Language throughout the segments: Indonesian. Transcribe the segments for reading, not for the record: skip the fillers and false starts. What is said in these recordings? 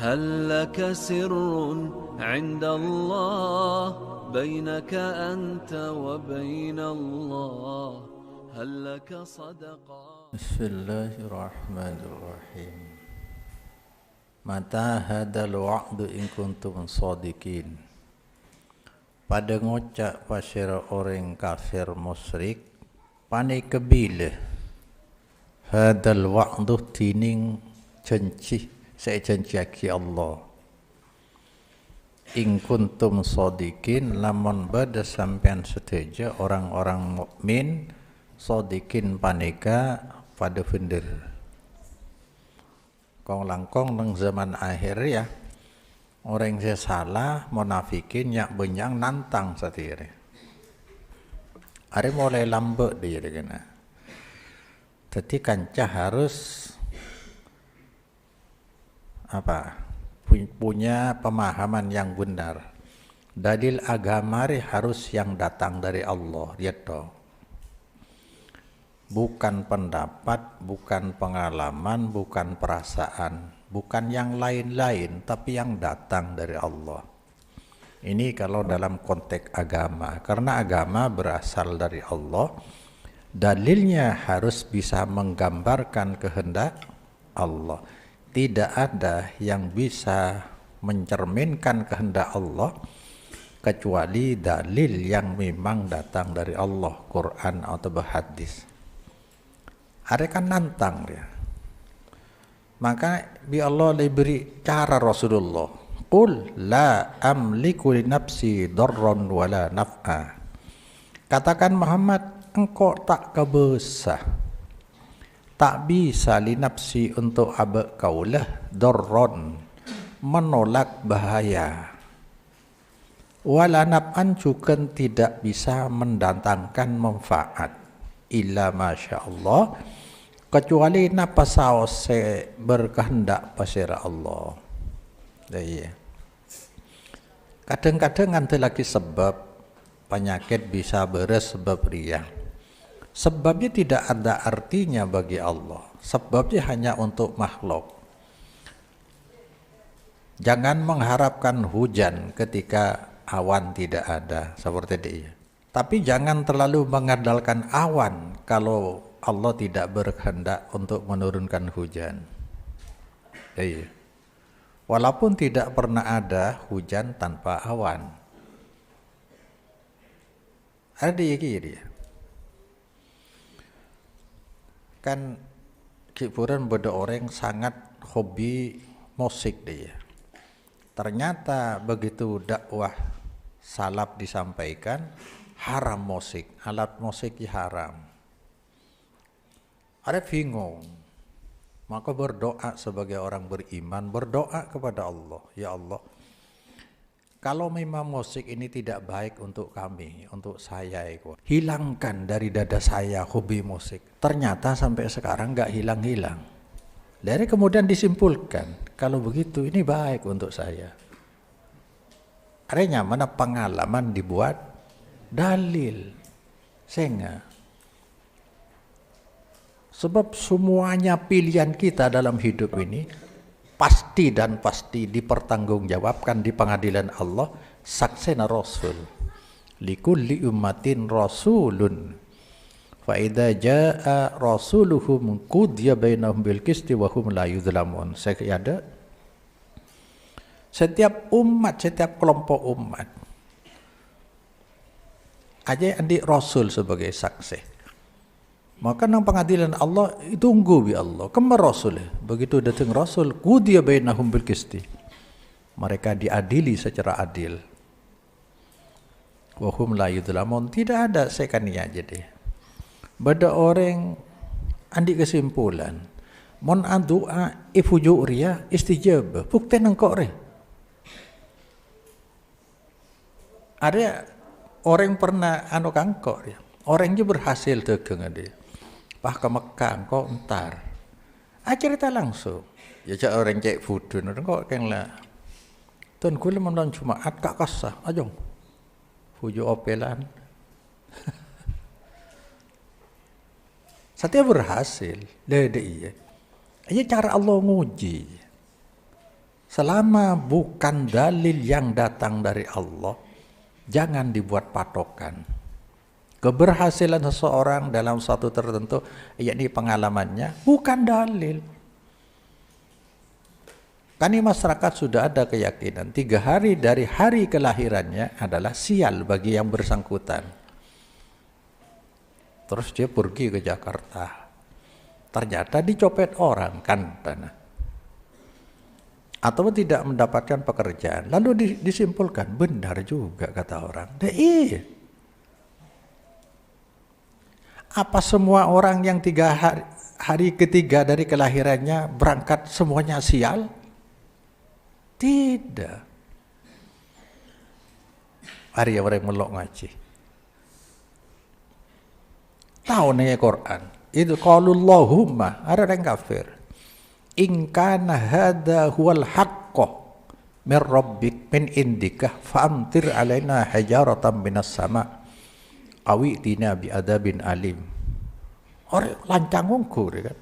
هل لك سر عند الله بينك أنت وبين الله هل لك صدقة. بسم الله الرحمن الرحيم. Mata hadal wa'du in kuntum sadiqin. Pada ngocak pasir orang kafir musyrik pane kebile hadal wa'du tining janji saya janjiaki Allah in kuntum sadiqin lamun bada sampean setuju orang-orang mukmin sadiqin paneka pada bener kong langkong nang zaman akhir ya orang yang salah munafikin yak benyang nantang satire are mulai lambek dia kena jadi kancah harus punya pemahaman yang benar. Dalil agama harus yang datang dari Allah, lihat toh. Bukan pendapat, bukan pengalaman, bukan perasaan, bukan yang lain-lain, tapi yang datang dari Allah. Ini kalau dalam konteks agama, karena agama berasal dari Allah, dalilnya harus bisa menggambarkan kehendak Allah. Tidak ada yang bisa mencerminkan kehendak Allah kecuali dalil yang memang datang dari Allah, Quran atau hadis. Ada kan nantang dia. Maka bi Allah diberi cara Rasulullah. Qul la amliku li nafsi darran wala naf'a. Katakan Muhammad, engkau tak kebesah. Tak bisa li nafsi untuk abak kaulah darran menolak bahaya. Wala naf'an juga tidak bisa mendatangkan manfaat. Illa masya Allah kecuali napa saose berkehendak pasir Allah. Iya. Kadang-kadang ada lagi sebab penyakit bisa beres sebab riya. Sebabnya tidak ada artinya bagi Allah. Sebabnya hanya untuk makhluk. Jangan mengharapkan hujan ketika awan tidak ada seperti dia. Tapi jangan terlalu mengandalkan awan kalau Allah tidak berkehendak untuk menurunkan hujan. Iya. Walaupun tidak pernah ada hujan tanpa awan. Ada dia. Kan hiburan pada orang sangat hobi musik dia. Ternyata begitu dakwah salaf disampaikan haram musik, alat musik haram. Ada bingung. Maka berdoa sebagai orang beriman, berdoa kepada Allah, ya Allah, kalau memang musik ini tidak baik untuk kami, untuk saya, hilangkan dari dada saya hobi musik. Ternyata sampai sekarang nggak hilang-hilang. Dari kemudian disimpulkan, kalau begitu ini baik untuk saya. Artinya mana pengalaman dibuat dalil. Sehingga sebab semuanya pilihan kita dalam hidup ini pasti dan pasti dipertanggungjawabkan di pengadilan Allah. Saksena Rasul likulli ummatin rasulun fa idza jaa rasuluhum qudiya bainahum bil qisti wa hum la yuzlamun. Saya ada setiap umat, setiap kelompok umat aja andi Rasul sebagai saksi. Maka nang pengadilan Allah tunggu bi Allah kemar Rasul. Begitu datang Rasul qudiya bainahum bil qisti. Mereka diadili secara adil. Wa hum la yudlamun, tidak ada sekania jadi. Bada orang andi kesimpulan mon adua ifujuriya istijab. Bukti nang kok re. Ada orang pernah kangkok ya. Orangnya berhasil dagang dia. Pah ke Mekah kok entar. Cerita langsung. Ya cak orang cek fudun kok keng lah. Tuan kula menon Jumaat kak kasah. Ajong. Fujo opelan. Setiap berhasil. Dede iya. Ini cara Allah nguji. Selama bukan dalil yang datang dari Allah, jangan dibuat patokan. Keberhasilan seseorang dalam suatu tertentu, yakni pengalamannya, bukan dalil. Kan di masyarakat sudah ada keyakinan 3 hari dari hari kelahirannya adalah sial bagi yang bersangkutan. Terus dia pergi ke Jakarta. Ternyata dicopet orang kan tanah. Atau tidak mendapatkan pekerjaan. Lalu disimpulkan, benar juga kata orang. Iya. Apa semua orang yang 3 hari ketiga dari kelahirannya berangkat semuanya sial? Tidak. Hari yang orang melok ngaji. Tahu nih Quran. Itu qaulullahumma, ada orang kafir. In kana hadza huwal haqqo min rabbik min indika famtir alaina hajaratan minas sama awi tina bi adabin alim. Orang lancang ngungkur kan.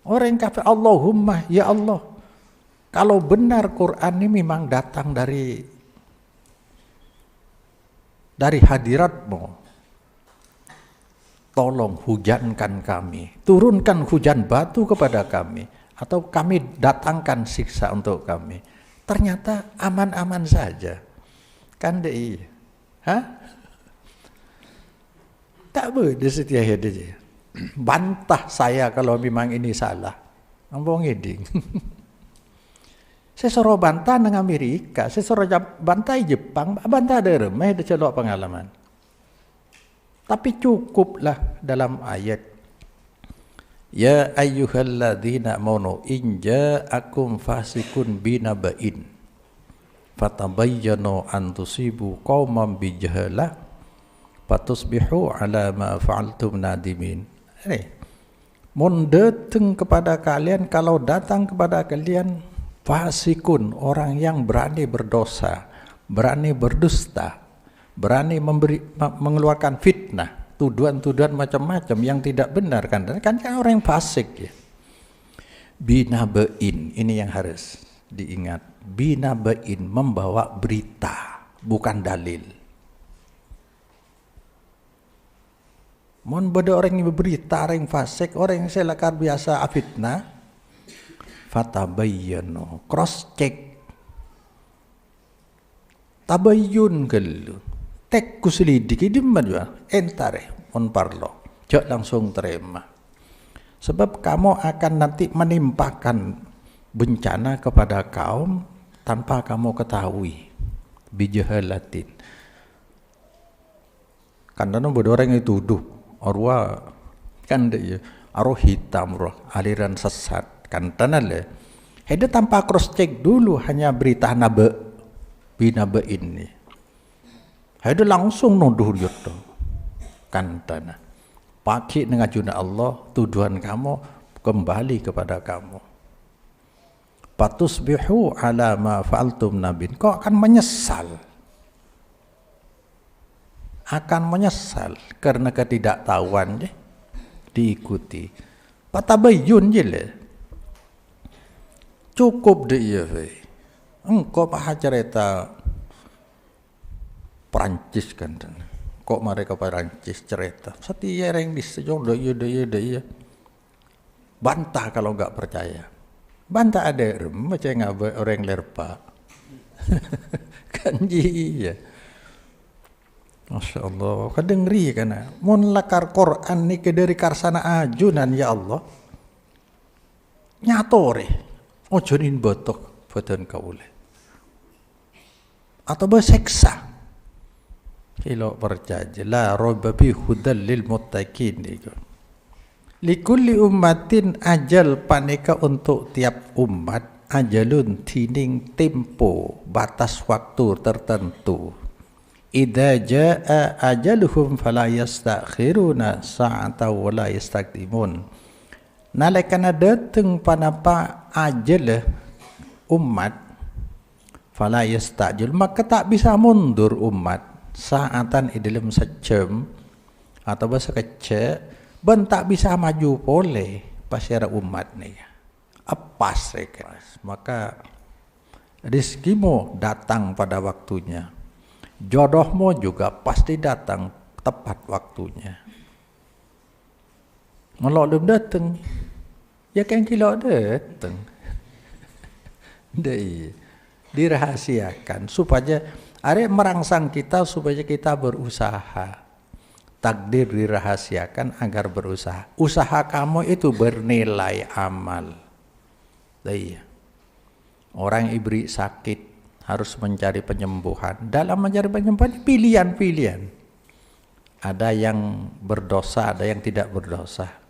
Orang kafir, Allahumma ya Allah. Kalau benar Quran ini memang datang dari hadiratmu, tolong hujankan kami, turunkan hujan batu kepada kami, atau kami datangkan siksa untuk kami. Ternyata aman-aman saja. Kan deh, tak boleh setia dia. Bantah saya kalau memang ini salah. Ampun ngiding. Saya suruh bantah dengan Amerika, saya suruh bantah Jepang, bantah ada remeh, ada celok pengalaman. Tapi cukuplah dalam ayat. Ya ayyuhalladzina amanu in ja'akum fasikun binaba'in fatabayyanu an tusibu qauman bijahalah fatusbihu ala ma fa'altum nadimin. Mun datang kepada kalian, kalau datang kepada kalian fasikun, orang yang berani berdosa, berani berdusta, berani mengeluarkan fitnah, tuduhan-tuduhan macam-macam yang tidak benar kan orang yang fasik ya. Binabain, ini yang harus diingat. Binabain, membawa berita, bukan dalil. Mon beda orang yang berberita, orang yang fasik, orang yang selakar biasa fitnah, fatabayyanu, cross check, tabayyun gelu, tek kuselidiki di mana entare on parlo, jangan langsung terima, sebab kamu akan nanti menimpakan bencana kepada kaum tanpa kamu ketahui, bijahalatin. Karena bodoh orang itu tuduh, arwah kan dia, arwah hitam, arwah aliran sesat. Kan tanale, hede tanpa cross check dulu hanya berita binabe ini, hede langsung nuduh itu, kan tanah, pakai dengan junah Allah, tuduhan kamu kembali kepada kamu. Patusbihu ala ma fa'altum nabin, kau akan menyesal karena ketidaktahuan diikuti. Patabayun je le. Cukup deh ya, engkau maha cerita Perancis kan, kok mereka Perancis cerita, setia yang disejong daya, bantah kalau nggak percaya, bantah ada macam ngapa orang lerpa, kan iya, Masya Allah, kadang ngeri kan, mun lakar Quran ni ke dari karsana ajunan ya Allah, nyatore. Ojonin botok badan kaule atau berseksa kilo percaya la roba bi hudal lil muttaqin itu likulli ummatin ajal paneka untuk tiap umat ajalun tining tempo batas waktu tertentu idza jaa ajaluhum fala yastakhiruna sa'ata wa la yastaqdimun. Nalekana datang panapa ajal umat fala yastajil, maka tak bisa mundur umat saatan dalam sejam atau sekecil ben tak bisa maju boleh pasera umat nih Pas maka rizkimu datang pada waktunya. Jodohmu juga pasti datang tepat waktunya. Kalau belum datang, ya kan kilo datang. Dirahasiakan supaya ada merangsang kita supaya kita berusaha. Takdir dirahasiakan agar berusaha. Usaha kamu itu bernilai amal. Orang ibri sakit harus mencari penyembuhan. Dalam mencari penyembuhan pilihan-pilihan. Ada yang berdosa, ada yang tidak berdosa.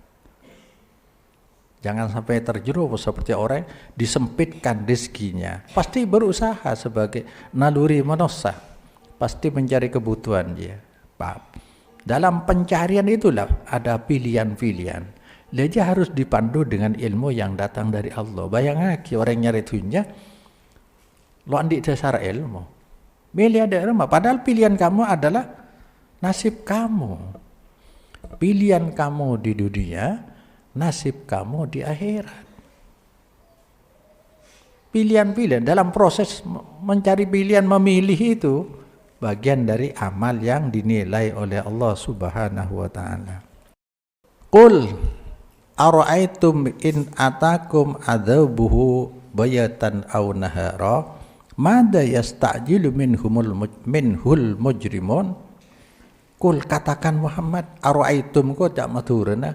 Jangan sampai terjerumus seperti orang disempitkan rezekinya. Pasti berusaha sebagai naluri manusia. Pasti mencari kebutuhan dia. Dalam pencarian itulah ada pilihan-pilihan. Dia harus dipandu dengan ilmu yang datang dari Allah. Bayangkan orang nyari dunia, lo andik dasar ilmu. Milih ada rumah. Padahal pilihan kamu adalah nasib kamu. Pilihan kamu di dunia, nasib kamu di akhirat. Pilihan-pilihan dalam proses mencari pilihan memilih itu bagian dari amal yang dinilai oleh Allah Subhanahu wa taala. Qul ara'aitum in atakum adzabuhu bayatan aw nahara madza yastajilu minhul mujrimun. Qul katakan Muhammad, ara'aitum kok tak maturna.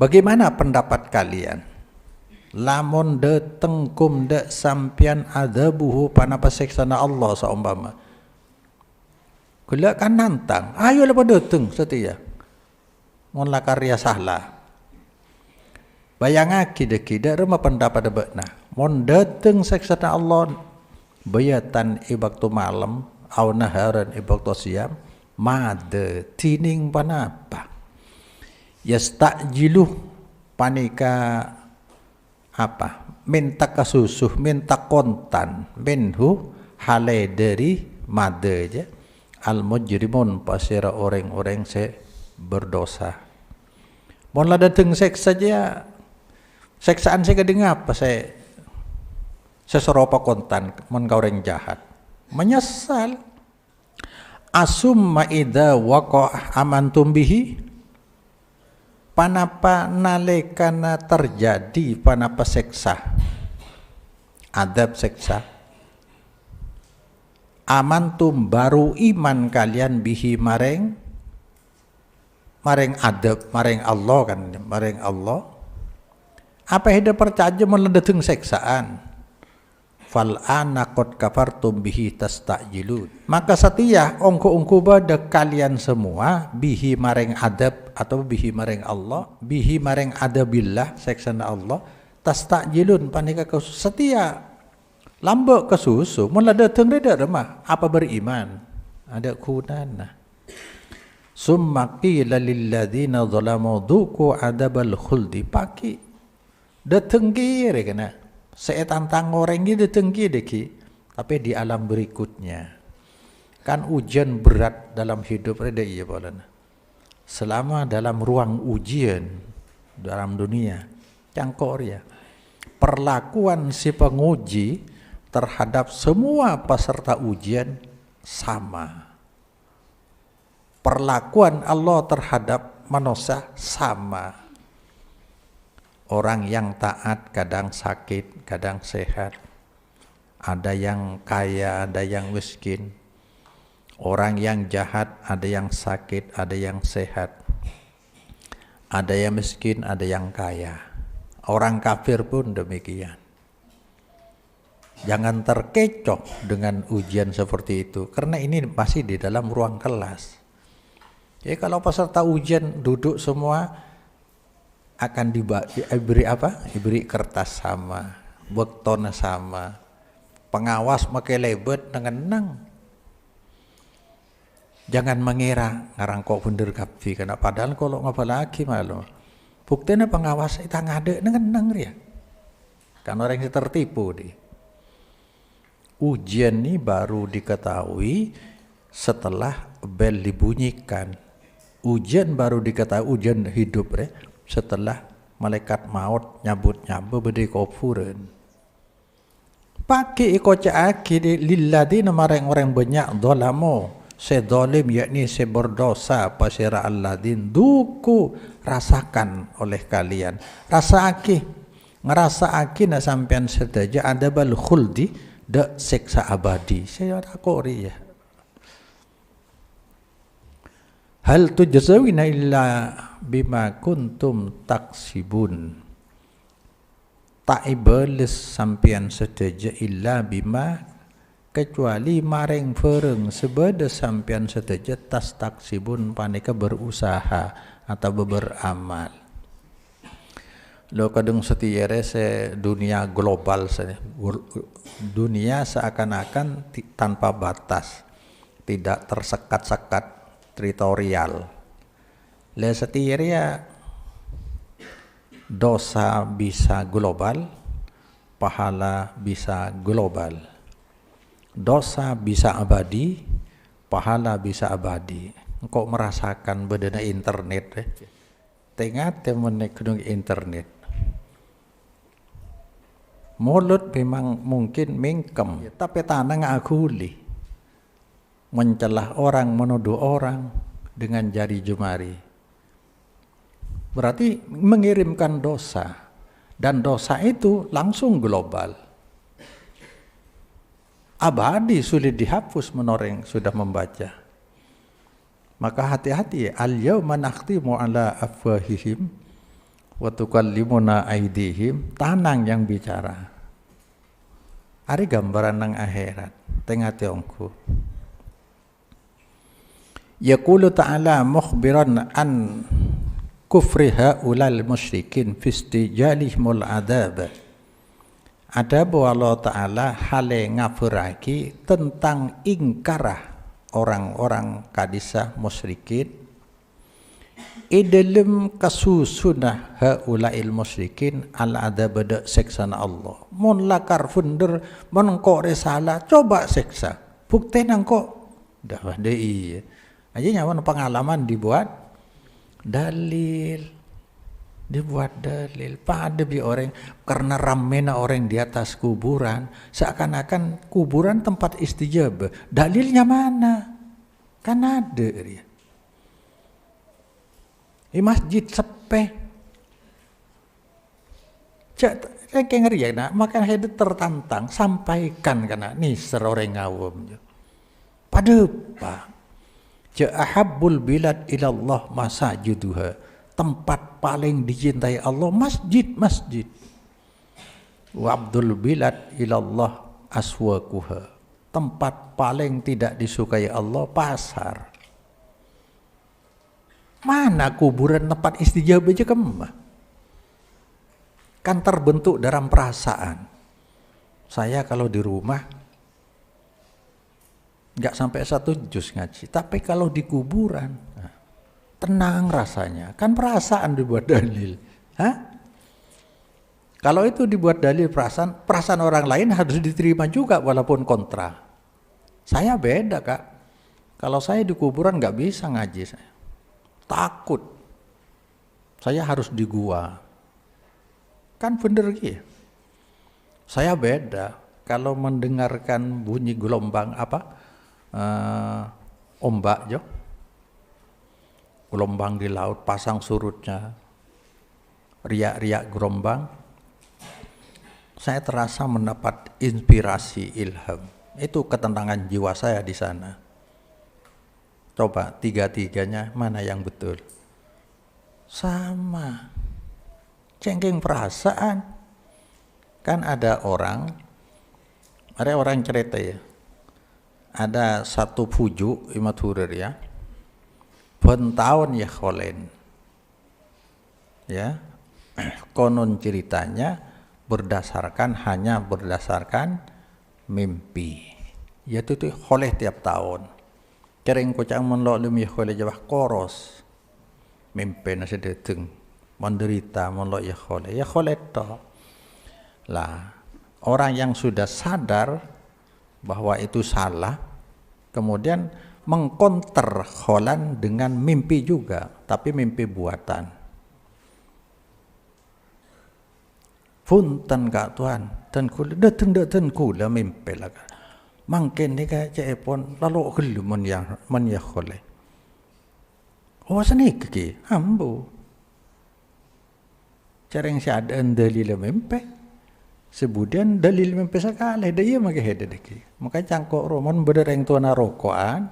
Bagaimana pendapat kalian? Lamun dateng kum de sampian adzabuhu panapa seksana Allah saumpama. Kula kan nantang, ayo lepas dateng setia. Mun la karya salah. Bayangake dek rumah pendapat debekna. Mun dateng seksana Allah bayatan ibaktu malam au naharan ibaktu siam made tining panapa. Yastajilu panika apa? Minta kasusuh, minta kontan, minhu hale dari made aja. Al-mujrimun pasira orang-orang berdosa. Mohonlah datang seks saja. Seksaan saya kedengar apa saya seseropa kontan mon kau orang jahat. Menyesal. Asumma idza waqa amantum bihi. Panapa nalekana terjadi panapa seksa. Adab seksa. Amantum baru iman kalian bihi maring adab maring Allah kan maring Allah. Apa heda percaya meledeteng seksaan. Fal ana qad kafartum bihi tastajilun. Maka setia ongko-ongko pada kalian semua bihi maring adab atau bihi maring Allah, bihi maring adabillah seksaan Allah tastajilun panika setia lambok kesusu, mula datang reda remah, apa beriman? Ada kunana. Summa qila lil ladzina zalamu dhuqu adabal khuldi paki. Datang kiri kena. Saya tantang orang ini datang kiri tapi di alam berikutnya. Kan ujian berat dalam hidup reda iya boleh. Selama dalam ruang ujian dalam dunia, cangkor ya. Perlakuan si penguji terhadap semua peserta ujian sama. Perlakuan Allah terhadap manusia sama. Orang yang taat kadang sakit, kadang sehat. Ada yang kaya, ada yang miskin. Orang yang jahat, ada yang sakit, ada yang sehat. Ada yang miskin, ada yang kaya. Orang kafir pun demikian. Jangan terkecoh dengan ujian seperti itu, karena ini masih di dalam ruang kelas. Jadi kalau peserta ujian duduk semua akan diberi apa? Diberi kertas sama, wektona sama, pengawas pakai lebet dengan nang. Jangan mengira ngarang kok bener kapi, karena padahal kalau ngapa lagi malu. Buktinya pengawas itu ngade dengan nang ya. Kan orang yang tertipu deh. Ujian ini baru diketahui setelah bel dibunyikan. Ujian baru diketahui, ujian hidup setelah malaikat maut nyabut-nyabut beri kufuran. Pakai ikocaaki lilladina marang orang banyak dolamo sedolim yakni seberdosa pasira alladin duku rasakan oleh kalian ngerasa aki na sampean sedaja ada bal khuldi da seksa abadi saya takori ya hal tujzawina illa bima kuntum taksibun tak ibalis sampian sedaja illa bima kecuali maring fereng sebeda sampian sedaja tas taksibun panika berusaha atau beramal. Lo kadung setiere se dunia global dunia seakan-akan tanpa batas, tidak tersekat-sekat teritorial. Le setiere ya dosa bisa global, pahala bisa global. Dosa bisa abadi, pahala bisa abadi. Engkau merasakan bedana internet tengah temen kedung internet. Mulut memang mungkin mingkem, tapi tanah ngakuli. Mencelah orang, menuduh orang dengan jari jemari. Berarti mengirimkan dosa. Dan dosa itu langsung global. Abadi sulit dihapus menoreng sudah membaca. Maka hati-hati al-yawma nakhtimu ala afwahihim wa tukallimuna aydihim, tanang yang bicara. Ari gambaran nang akhirat tengah tiongku. Yaqulu ta'ala mukhbiran an kufri haulal musyrikin fi istijalihimul adab. Ada bahwa Allah Ta'ala hale ngafuraki tentang ingkarah orang-orang kadisah musyrikin idalem kasusunah haulail musyrikin al adab da seksana Allah. Mun lakar funder menengko resala coba seksa. Bukti nangko dah dei. Aja nyawan pengalaman dibuat dalil. Dibuat dalil pada bi orang karena ramena orang di atas kuburan seakan-akan kuburan tempat istijabah. Dalilnya mana? Kan ada dia. Di masjid sepe. Cak kayak ngeri ya nak makan head tertantang sampaikan kana nih seroreng ngawum. Pada pak ja'ahabbul bilad ilallah masajiduha. Tempat paling dicintai Allah masjid. Wa abdul bilad ilallah aswaquha. Tempat paling tidak disukai Allah pasar. Mana kuburan tempat istijabah aja kemah? Kan terbentuk dalam perasaan. Saya kalau di rumah nggak sampai 1 juz ngaji, tapi kalau di kuburan tenang rasanya, kan perasaan dibuat dalil. Kalau itu dibuat dalil perasaan orang lain harus diterima juga walaupun kontra. Saya beda kak, kalau saya di kuburan nggak bisa ngaji saya, takut. Saya harus di gua, kan bener gitu. Saya beda kalau mendengarkan bunyi gelombang ombak jo. Gelombang di laut, pasang surutnya, riak-riak gelombang, saya terasa mendapat inspirasi, ilham. Itu ketenangan jiwa saya di sana. Coba tiga-tiganya mana yang betul? Sama, cengking perasaan. Kan ada orang cerita ya, ada satu pujuk Imam Hurir ya. Tahun ya kholen ya konon ceritanya hanya berdasarkan mimpi ya itu kholeh tiap tahun kering kocang menlok lumi kholeh jawah koros mimpi nasi deteng menderita menlok ya kholeh to lah orang yang sudah sadar bahwa itu salah kemudian mengkonter kholan dengan mimpi juga, tapi mimpi buatan. Punten Kak Tuhan, dan kula dateng kula mimpi lah. Mungkin ni ka cepon lalu gelu men ya khole. Oh seni ke ambo. Careng si ada dalil mimpi. Sebudian dalil mimpi sekali dia mage hede deki. Maka cangkok romon beda reng tuana rokokan.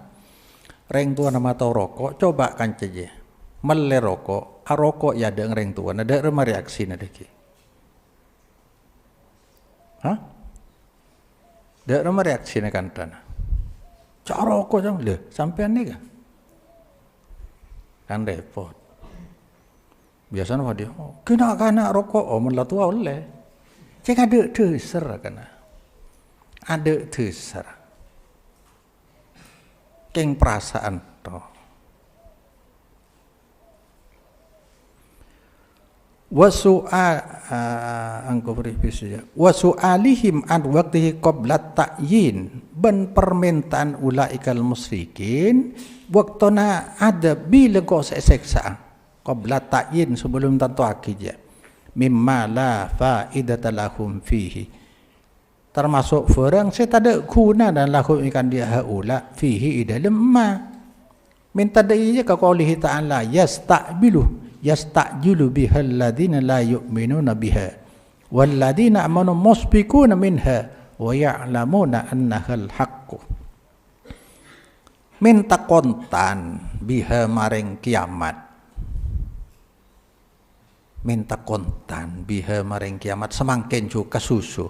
Reng tuana mata rokok coba kan ceje. Mele rokok, rokok ya ada reng tuana ada remah reaksi na deki. Hah? Ada remah reaksi na kantana. Cak rokok jang le sampean ni kan. Kan repot. Biasanya dia, kena kana rokok, menlah tua oleh. Cek ada terser kana. Ada terser. Keng perasaan to. Angko berifis saja. Wasu'alihim an waqtihi qabla ta'yin ben permintaan ulaikal musyrikin waktuna ada bila kau seksa qabla ta'yin sebelum tentu akija mimma la faidata lahum fihi termasuk orang saya tak ada guna dan lahum ikan dia haula fihi dalam ma minta daya ka qaulihi ta'ala yasta'jilu bihal ladina la yu'minuna biha wal ladina amanu musbiquna minha wa ya'lamuna annaha al-haqq minta kontan biha maring kiamat minta kontan biha maring kiamat semangkin juga susu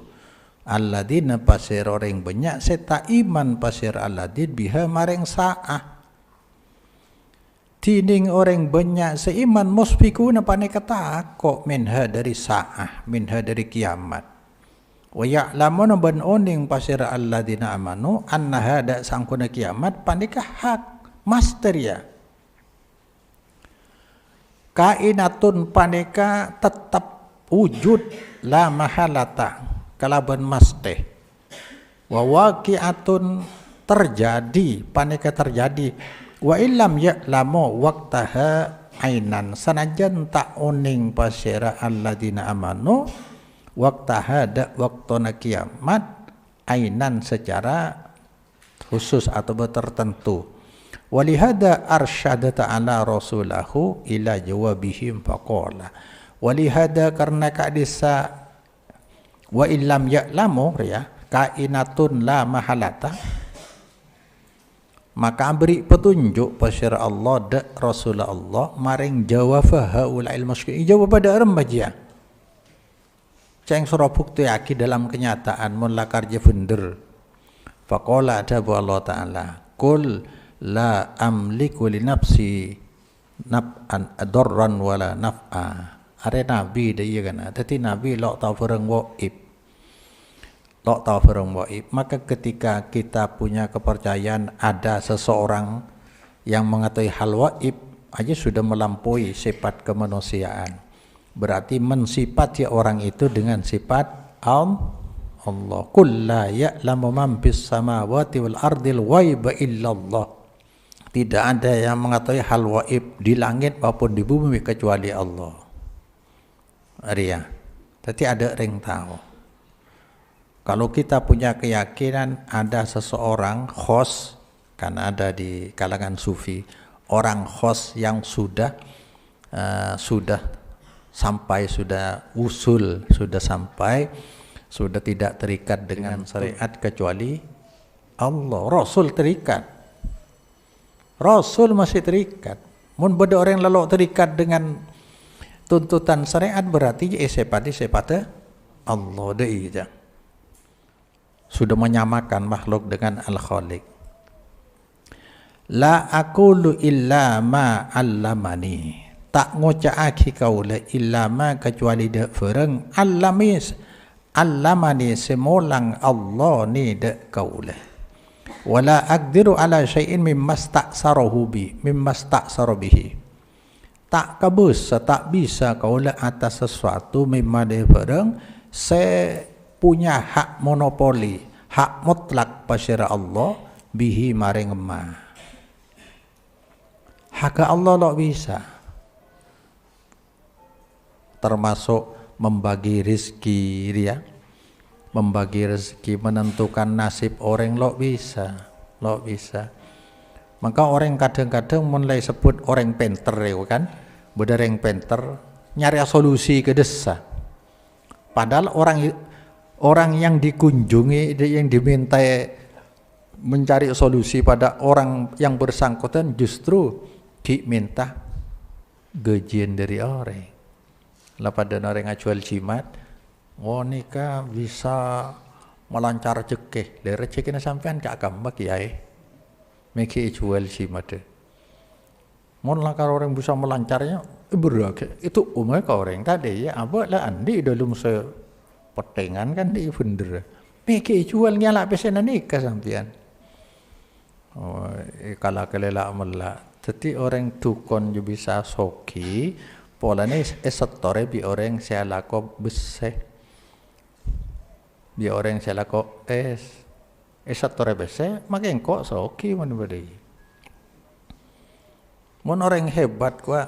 alladina pasir orang banyak seta iman pasir alladin biha maring sa'ah tining orang banyak seiman musfikuna pane kata kok minha dari sa'ah minha dari kiamat wa ya'lamuna ban oning pasir alladina amanu annaha da sangkuna kiamat pane hak master ya kainatun paneka tetap wujud la mahalata kalaban masteh wa waqi'atun terjadi paneka terjadi wa illam ya'lamu waqtaha ainan sanajan tak oning pasira alladina amanu waqtaha da waktuna kiamat ainan secara khusus atau tertentu walihada arsyada ta'ala rasulahu ila jawabihim faqala walihada karena kadisa wa illam ya'lamu ya kainatun la mahalata maka beri petunjuk pasir Allah da Rasulullah maring jawab haula il musyrikin jawab pada remaja ceng surah bukti aki dalam kenyataan mun lakar je bener faqala ada Allah taala qul la amliku li nafsi naf'an adarran wala naf'a are nabi dia kan dadi nabi lok tau bareng waib lok tahu barang waib maka ketika kita punya kepercayaan ada seseorang yang mengetahui hal waib aja sudah melampaui sifat kemanusiaan berarti mensifati orang itu dengan sifat Allah qul la ya'lamu man fis samawati wal ardil ghaiba illallah tidak ada yang mengetahui hal waib di langit maupun di bumi kecuali Allah Arya tapi ada orang tahu. Kalau kita punya keyakinan ada seseorang khos, kan ada di kalangan sufi, orang khos yang sudah sampai, sudah usul, sudah sampai, sudah tidak terikat dengan syariat kecuali Allah. Rasul terikat, Rasul masih terikat. Mun beda orang lalu terikat dengan tuntutan syariat berarti sepati Allah dei aja. Sudah menyamakan makhluk dengan Al-Khaliq. La aqulu illa ma 'allamani. Tak ngucapake kaula illa ma kecuali de fereng allamani semolang Allah ni de kaula. Wala aqdiru ala syai'in mimma sta'sara bihi. Tak kabus, tak bisa kaula atas sesuatu mimma de fereng punya hak monopoli, hak mutlak pasira Allah bihi maring ma. Hak Allah tak bisa. Termasuk membagi rizki dia, membagi rezeki, menentukan nasib orang lo bisa. Maka orang kadang-kadang mulai sebut orang pinter ya kan, bener yang pinter nyari solusi ke desa. Padahal orang yang dikunjungi, yang diminta mencari solusi pada orang yang bersangkutan justru diminta gajian dari orang. Lah pada orang ngajual jimat, oh nikah bisa melancar rezeki. Dari rezeki sampean gak gampang kiai. Meki jual jimat. Mon lah kalau orang bisa melancarnya beragam. Itu umumnya kau orang tadi ya. Apa lah andi dalam sepetengan kan di bener. Meki jual nyala pesanan nikah sampean. Oh, kalau kelela melak. Jadi orang tukon juga bisa soki. Polanya setore bi orang saya lako beseh. Bi orang saya lako setore beseh. Makin kok soki mana badai. Mon orang hebat gua.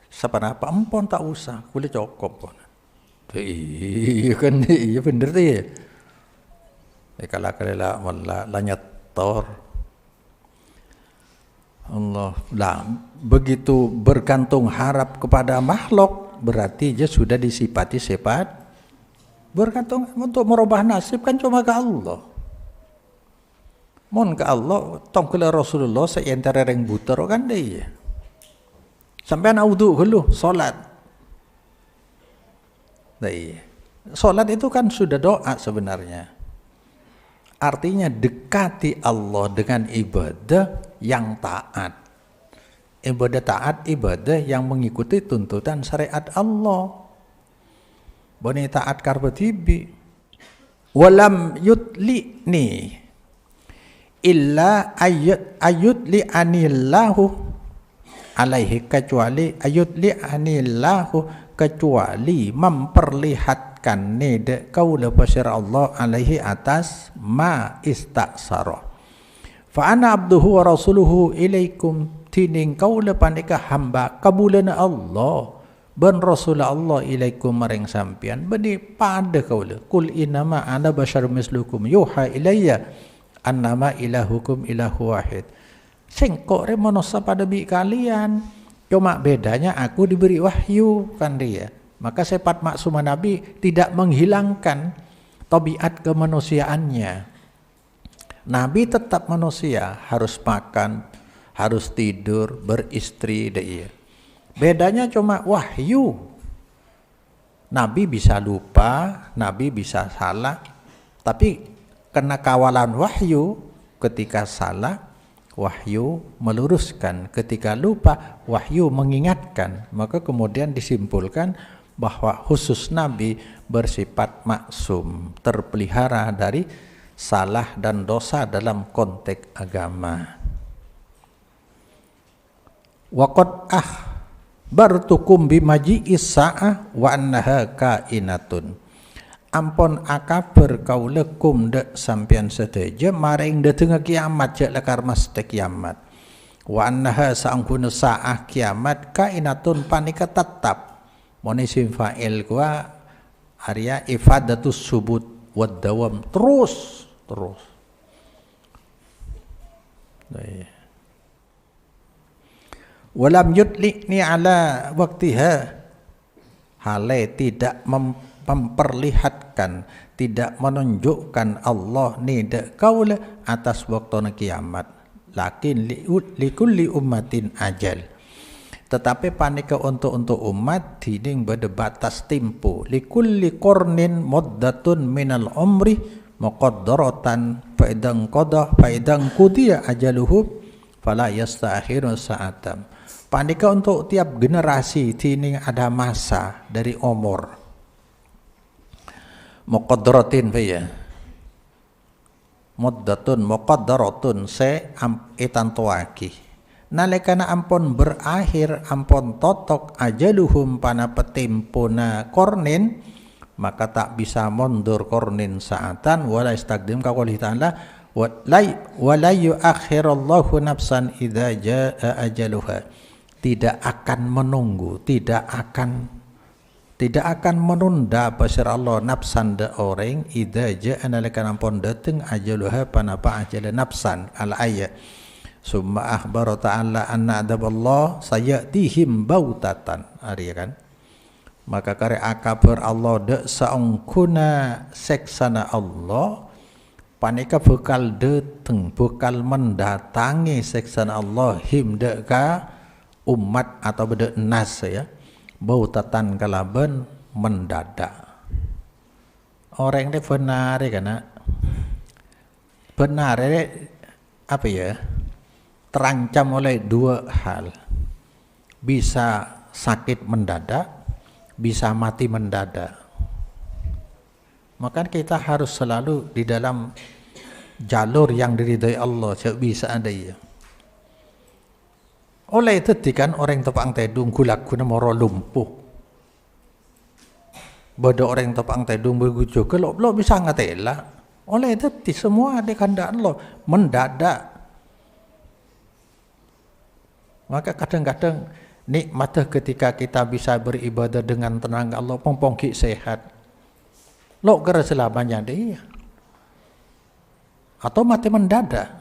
Sepanapa empon tak usah. Kulit cokop pon. Iya kan iya bener tuh ya. Kalau kelela melak lanyat tor. Allah lah begitu bergantung harap kepada makhluk berarti dia sudah disifati sifat bergantung. Untuk merubah nasib kan cuma ke Allah. Mon ke Allah tong kala Rasulullah seantara reng buter kan dia. Sampai audu dulu salat. Iya. Salat itu kan sudah doa sebenarnya. Artinya dekati Allah dengan ibadah yang taat. Ibadah taat, ibadah yang mengikuti tuntutan syariat Allah. Bani taat karba tibi. Walam yutli'ni illa ayutli anillahu alaihi kecuali ayutli anillahu kecuali memperlihatkan nede kaula pasir Allah alaihi atas ma istaksara. Fa ana abduhu wa rasuluhu ilaikum tining kaula pandika hamba kabulana Allah ban rasul Allah ilaikum maring sampian bani pada kaula kul innama ana bashar mislukum yuha ilayya annama ilahukum ilahu wahid. Sing kok re manusia pada bi kalian. Cuma bedanya aku diberi wahyu kan dia. Maka sifat maksumah Nabi tidak menghilangkan tabiat kemanusiaannya. Nabi tetap manusia, harus makan, harus tidur, beristri dia. Bedanya cuma wahyu. Nabi bisa lupa, Nabi bisa salah, tapi kena kawalan wahyu ketika salah. Wahyu meluruskan, ketika lupa wahyu mengingatkan. Maka kemudian disimpulkan bahwa khusus Nabi bersifat maksum, terpelihara dari salah dan dosa dalam konteks agama. Waqad bartukum bimaji'is sa'ah wa annaha kainatun. Ampun akabar kaulekum dek sampian seteja maring dateng kiamat jak lekar mesti kiamat. Wa annaha sa'angkuna sa'ah kiamat kainatun panika tetap. Monisim fa'il gua Arya ifadatus subut wad dawam terus. Walam yutli'ni ala waktiha hale tidak memperlihatkan, tidak menunjukkan Allah nida kaula atas waktu kiamat. Lakin likulli ummatin ajal. Tetapi panika untuk umat dinding berdebatas tempo. Likulli qarnin muddatun minal umri muqaddaratan faidang qadah faidang qudiya ajaluhu fala yastakhirun sa'atam. Panika untuk tiap generasi dinding ada masa dari umur. Muqaddaratin ya. Muddatun muqaddaratun se etan tuaki. Nalikana ampun berakhir ampun totok ajaluhum pana petimpuna kornin maka tak bisa mundur kornin saatan wala istaqdim ka qouli ta'ala wala yuakhirallahu nafsan idza jaa ajaluha. Tidak akan menunggu, tidak akan tidak akan menunda pasir Allah nafsan da orang idza ja'ana lakan ampun dateng ajaluha panapa ajal nafsan al ayat summa akhbara ta'ala anna adaballah sayatihim bautatan ari kan maka kare akabar Allah de saungkuna seksana Allah panika bekal dateng bekal mendatangi seksana Allah him de ka umat atau beda nas ya bautatan kalaban mendadak orang ini benar ya kan benar ini apa ya terancam oleh dua hal bisa sakit mendadak bisa mati mendadak maka kita harus selalu di dalam jalur yang diridhai Allah bisa ada ya oleh itu kan orang tepang tedung gulakuna moro lumpuh. Bada orang tepang tedung begitu kalau lo bisa ngatela. Oleh itu semua ada kehendak Allah mendadak. Maka kadang-kadang nikmat ketika kita bisa beribadah dengan tenang Allah pompongki sehat. Lo kira selamanya dia. Atau mati mendadak.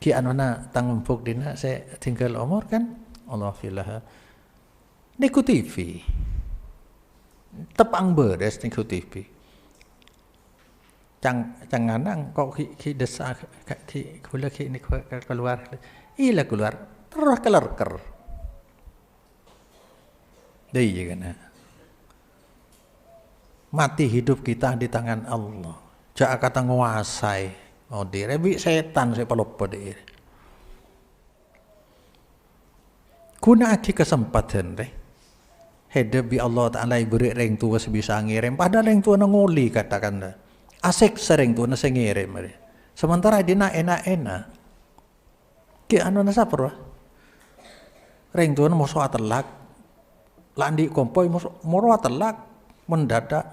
Ki anuna tangumpuk dina saya tinggal umur kan Allah filah niku TV tepang beres niku TV canganang kok ki desa ki kula ki niku keluar ila keluar terus kelerker deui kan mati hidup kita di tangan Allah jak kata nguasai oh direbi setan saya pelopo dia. Kuna aki kesempatan deh. Hedebi Allah Taala beri reng tua sebisa ngirim. Padahal reng tua nangoli katakan dah. Asik sering tua nase ngirim. Sementara dina enak-enak. Ki anu nasa perwa. Reng tua mau soal telak. Landi kompoi mau telak mendadak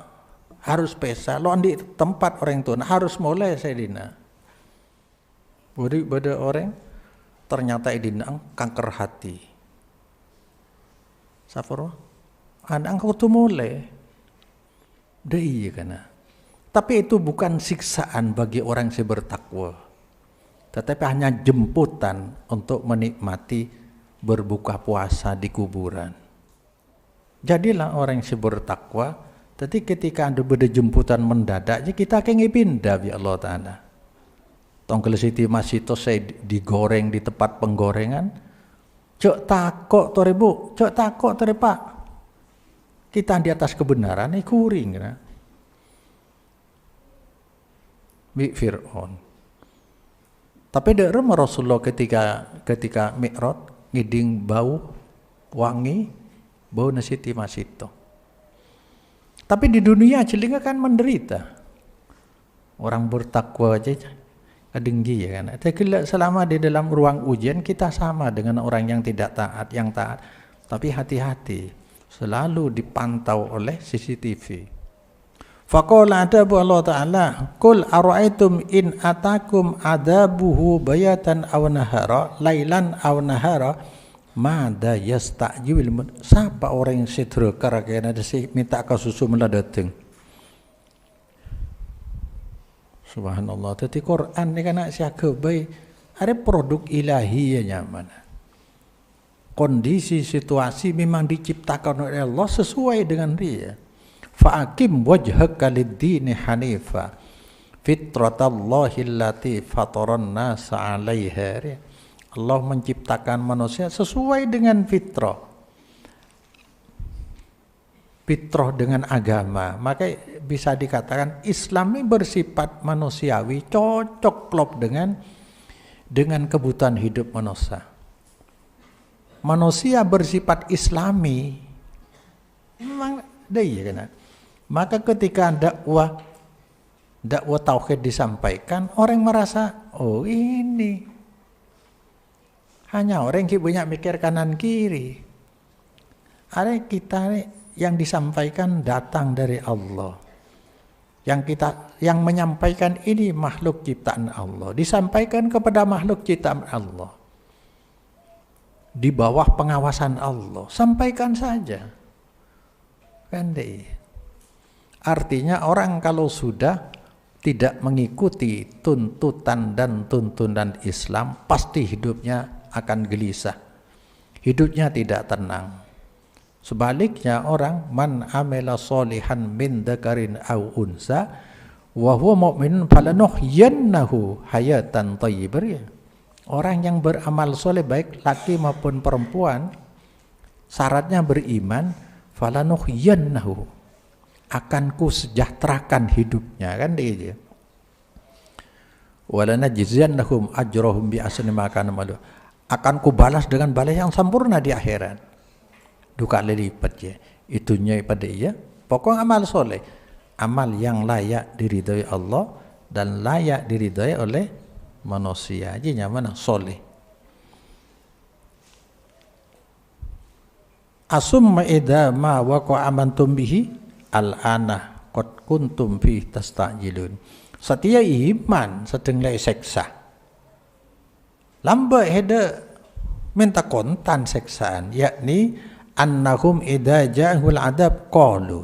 harus pesa. Lo andi tempat orang tua harus mulai saya dina. Pada orang ternyata idinang kanker hati. Safaro, anak aku tuh mulai. Dei kana. Tapi itu bukan siksaan bagi orang yang bertakwa. Tetapi hanya jemputan untuk menikmati berbuka puasa di kuburan. Jadilah orang yang bertakwa. Tapi ketika ada beda jemputan mendadak, kita akan pindah ya Allah Ta'ala. Tongkel Siti Masito saya digoreng di tempat penggorengan. Cok takok tore bu, cok takok tore pak. Kita di atas kebenaran ini kuring kan. Bi Fir'aun. Tapi dari Rasulullah ketika Mi'raj ngiding bau wangi bau Siti Masito. Tapi di dunia celinga kan menderita. Orang bertakwa aja kedenggi ya kan. Tapi selama di dalam ruang ujian kita sama dengan orang yang tidak taat, yang taat. Tapi hati-hati, selalu dipantau oleh CCTV. Faqala adabu Allah Ta'ala, Qul ara'aitum in atakum adabuhu bayatan aw nahara, lailan aw nahara, mada yasta'jil. Siapa orang yang sedrekar kena si minta ka susu meladateng. Subhanallah. Tadi Quran ni kan siaga baik. Ada produk ilahi ya nyaman. Kondisi situasi memang diciptakan oleh Allah sesuai dengan dia. Fa'akim wajhaka lid-dini hanifa fitratallahi allati fataran nasa 'alaiha. Allah menciptakan manusia sesuai dengan fitrah. Fitrah dengan agama, maka bisa dikatakan Islam ini bersifat manusiawi, cocok klop dengan kebutuhan hidup manusia. Manusia bersifat Islami, memang dia kan. Maka ketika dakwah tauhid disampaikan, orang merasa oh ini hanya orang yang banyak mikir kanan kiri. Ada kita yang disampaikan datang dari Allah. Yang menyampaikan ini makhluk ciptaan Allah, disampaikan kepada makhluk ciptaan Allah. Di bawah pengawasan Allah, sampaikan saja. Kan deh. Artinya orang kalau sudah tidak mengikuti tuntutan dan tuntunan Islam, pasti hidupnya akan gelisah. Hidupnya tidak tenang. Sebaliknya orang man amila solihan min dzakarin aw unsa wa huwa mu'min falanuhyiyannahu hayatan thayyibah. Orang yang beramal soleh baik laki maupun perempuan, syaratnya beriman, falanuhyiyannahu, akan ku sejahterakan hidupnya, kan dia. Walanajziyannahum ajrahum bi ahsani ma kanu ya'malun, akan ku balas dengan balas yang sempurna di akhirat. Dua kali lipat ya. Itunya pada dia. Pokok amal soleh, amal yang layak diridhai Allah dan layak diridhai oleh manusia. Aja mana soleh. Asumma idza ma waqa amantum bihi al-ana qad kuntum fi tastajilun. Setia iman sedang lai seksa. Lambat heda minta kontan seksaan, yakni annahum idza ja'ahul adab qalu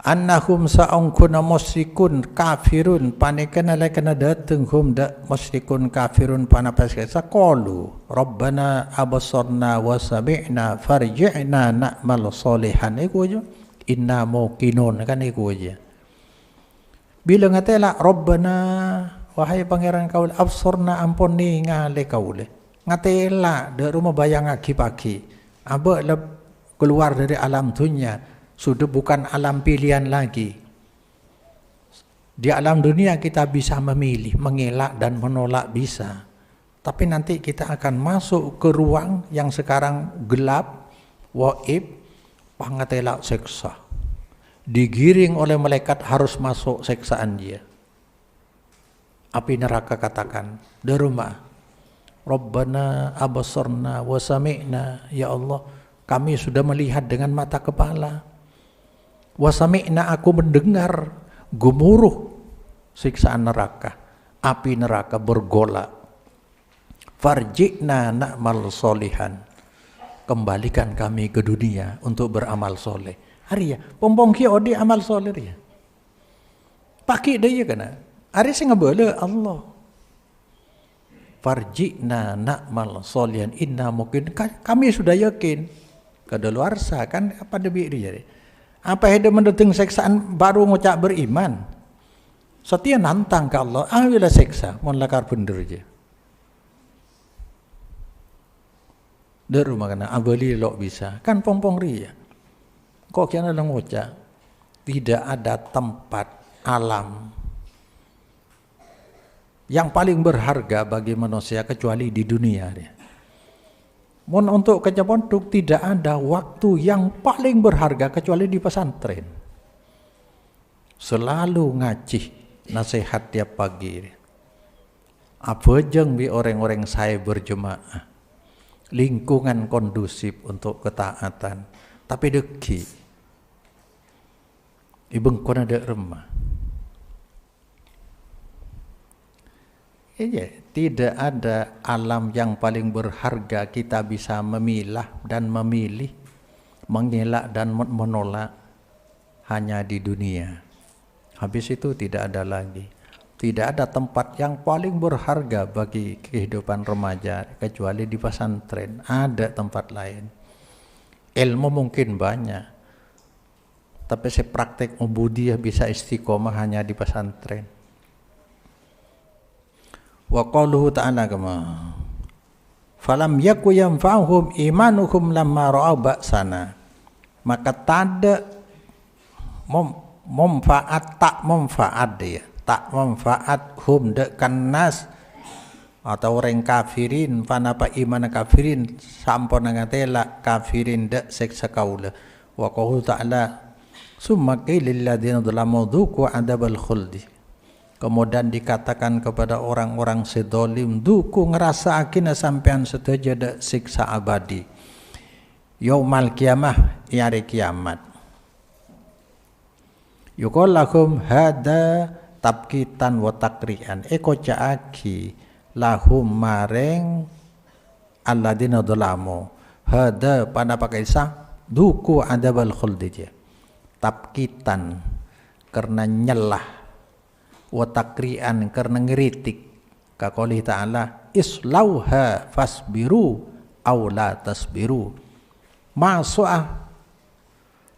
annahum sa'ungkuna musyrikun kafirun, panikana lakana dateng hum da musyrikun kafirun panapasasa qalu rabbana abasarna wa sami'na farji'na na'mal salihan. Iku aja inna muqinun, kan iku aja. Bila ngatela rabbana, wahai pangeran kaul, absarna ampun ningali kaule, ngatela de rumah bayang agi pagi aba keluar dari alam dunia, sudah bukan alam pilihan lagi. Di alam dunia kita bisa memilih, mengelak dan menolak bisa. Tapi nanti kita akan masuk ke ruang yang sekarang gelap, waib, pangatela seksa. Digiring oleh malaikat harus masuk seksaan dia. Api neraka katakan, di rumah, Rabbana abasarna wa sami'na, ya Allah, kami sudah melihat dengan mata kepala. Wa sami'na, aku mendengar gemuruh siksaan neraka. Api neraka bergolak. Farji'na na'mal solihan, kembalikan kami ke dunia untuk beramal soleh. Hari ya, pompongki odi amal soleh ya. Pakai dia kena. Hari sing ngabala Allah. Farji'na na'mal solihan inna mungkin, kami sudah yakin kadaluarsa kan apa debi dia. Apa heda mendatang seksaan baru ngucap beriman. Setia nantang ke Allah, awilah seksa, mon lakar bener je. Dari rumah kena abali lok bisa, kan pompong ria. Kok kiana lang ngucap, tidak ada tempat alam yang paling berharga bagi manusia kecuali di dunia dia. Mon untuk kecaponduk tidak ada waktu yang paling berharga kecuali di pesantren. Selalu ngaji nasihat tiap pagi. Apa jeng bi orang-orang saya berjemaah. Lingkungan kondusif untuk ketaatan. Tapi deki. Ibeng kona ada remah. Iya, tidak ada alam yang paling berharga kita bisa memilah dan memilih, mengelak dan menolak hanya di dunia. Habis itu tidak ada lagi. Tidak ada tempat yang paling berharga bagi kehidupan remaja kecuali di pesantren. Ada tempat lain. Ilmu mungkin banyak. Tapi saya praktek ubudiyah bisa istiqomah hanya di pesantren. Wa qaluhu ta'ala kama falam yaku yanfa'uhum imanuhum lamma ra'au ba'sana, maka tak manfaat hum dekan nas atau orang kafirin panapa iman kafirin sampun ngatela kafirin dek seksa kaula. Wa qaluhu ta'ala summa qila lil ladzina dzalamu dzuqu adzabal khuldi, kemudian dikatakan kepada orang-orang sedolim, duku ngerasa akina sampean setuju ada siksa abadi. Yaumal kiamah, hari kiamat. Yukol lahum hada tabkitan wa takrian. Eko caaki lahum mareng alladina dhalamu. Hada pada pakai sah duku adabal khuldi je. Tapkitan karena nyelah, wa takrian karena ngeritik. Ka qouli ta'ala islauha fasbiru aw la tasbiru.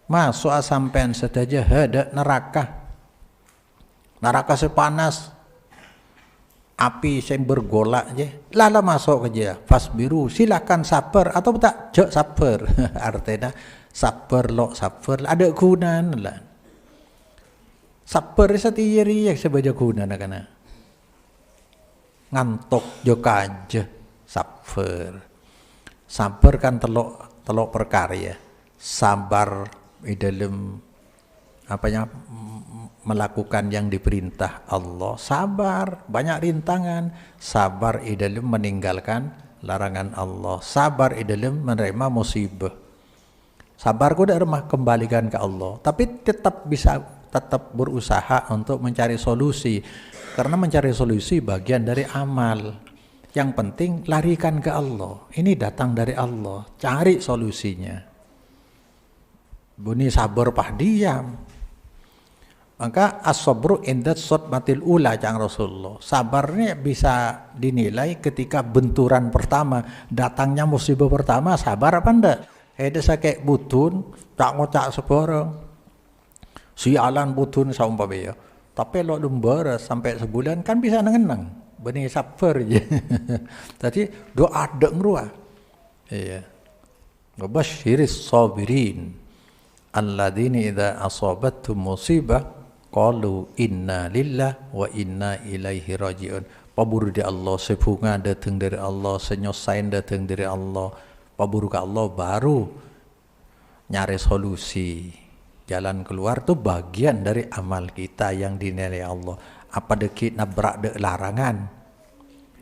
Masuk sampean saja hada neraka. Neraka sepanas, api yang bergolak je. Lala masuk aja. Fasbiru, silakan sabar atau tak jok sabar. Artinya sabar lo sabar ada gunaan lah. Sabar setiiri yang sebaja guna nak kana. Ngantuk joka aja sabar. Sabar kan telok perkarya. Sabar di dalam melakukan yang diperintah Allah, sabar banyak rintangan, sabar di dalam meninggalkan larangan Allah, sabar di dalam menerima musibah. Sabar ku dak remah kembalikan ke Allah, tapi tetap berusaha untuk mencari solusi, karena mencari solusi bagian dari amal. Yang penting larikan ke Allah, ini datang dari Allah, cari solusinya. Bunyi sabar pah diam. Maka as-sabru inda sodmatil ula cang Rasulullah. Sabarnya bisa dinilai ketika benturan pertama, datangnya musibah pertama, sabar apa ndak? Ada sakit butun, tak ngocak seborong. Sialan butun saumpamanya. Tapi lo lembara sampai sebulan kan bisa nengenang. Benih sabar je. Tadi doa deng ruah. Iya. Wabashiris sabirin. Alladzina idza asabathum musibah qalu inna lillah wa inna ilaihi rajiun. Paburu di Allah, sebunga datang dari Allah, senyosain datang dari Allah. Paburu ke Allah baru nyari solusi. Jalan keluar tuh bagian dari amal kita yang dinilai Allah. Apa dekit nabrak dek larangan?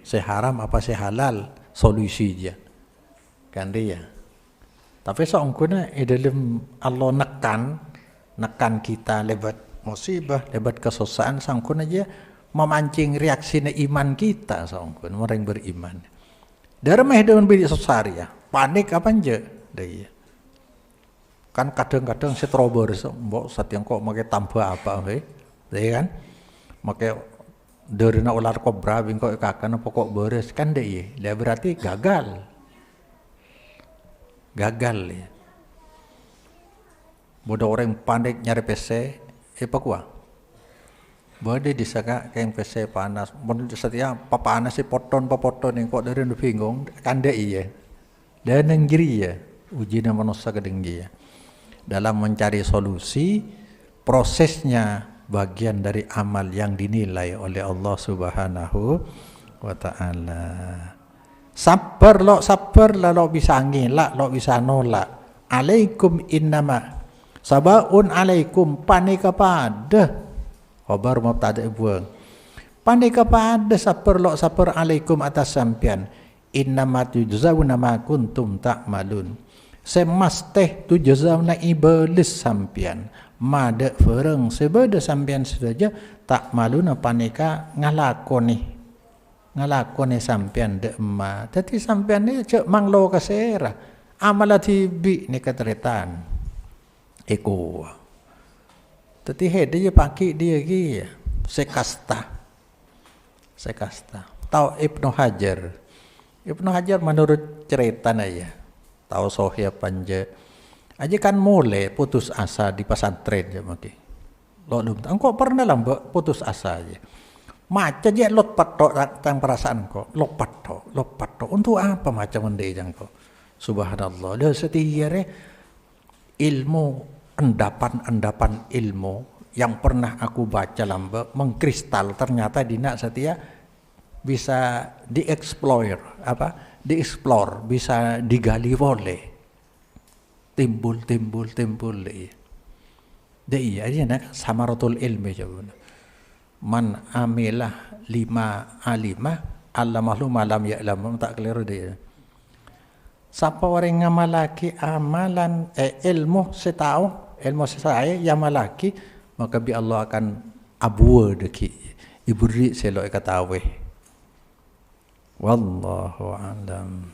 Seharam apa sehalal? Solusi aja. Kan dia. Tapi seongkuna dalam Allah nekan kita lewat musibah, lewat kesusahan, seongkuna aja memancing reaksi iman kita, seongkuna orang beriman. Dari dengan bidik sosari ya, panik apa aja, deh. Kan kadang-kadang setrober, mbok saat yang kok makai tambah apa, deh kan? Makai dari nak ular kobra, bingkok kakak pokok beres kan deh, dia berarti gagal ya. Bodoh orang panik nyari PC, apa kuah? Bodoh disaka kayak PC panas. Menurut setia panas si poton yang kok dari bingung, kan dia iya. Dan nenggiri ya, uji manusia kedenggi ya. Dalam mencari solusi, prosesnya bagian dari amal yang dinilai oleh Allah Subhanahu wa Ta'ala. Sabar lo bisa ngelak, lo bisa nolak. Alaikum innama sabaun alaikum panik kepada khabar mubtada buang. Panik kepada sabar alaikum atas sampian. Innama tujzauna ma kuntum ta'malun. Semasteh tujzauna iblis sampian. Mada fereng sebeda sampian saja ta'maluna panika ngalakoni sampean dek emak. Jadi sampean ni cek manglo kasera. Amalati bi ni ketretan. Eko. Jadi dia pakai dia gi sekasta. Tahu Ibnu Hajar menurut cerita aja. Tahu Sohya Panja. Aja kan mulai putus asa di pesantren je maki. Lo engkau pernah lah putus asa aja. Macam je lot patok tentang perasaan kau, lot patok. Untuk apa macam mendai jang kau? Subhanallah. Dia setiap ilmu, endapan ilmu yang pernah aku baca lamba mengkristal ternyata dina setia bisa dieksplor, bisa digali boleh. Timbul. Dia aja nak samaratul ilmi jawab. Man amilah lima alimah allamahlu malam ya'lam, tak keliru dia. Siapa orang ngamalaki amalan ilmu setau, ilmu sesaya yang malaki, maka bi Allah akan abua deki iburi selok katawe. Wallahu a'lam.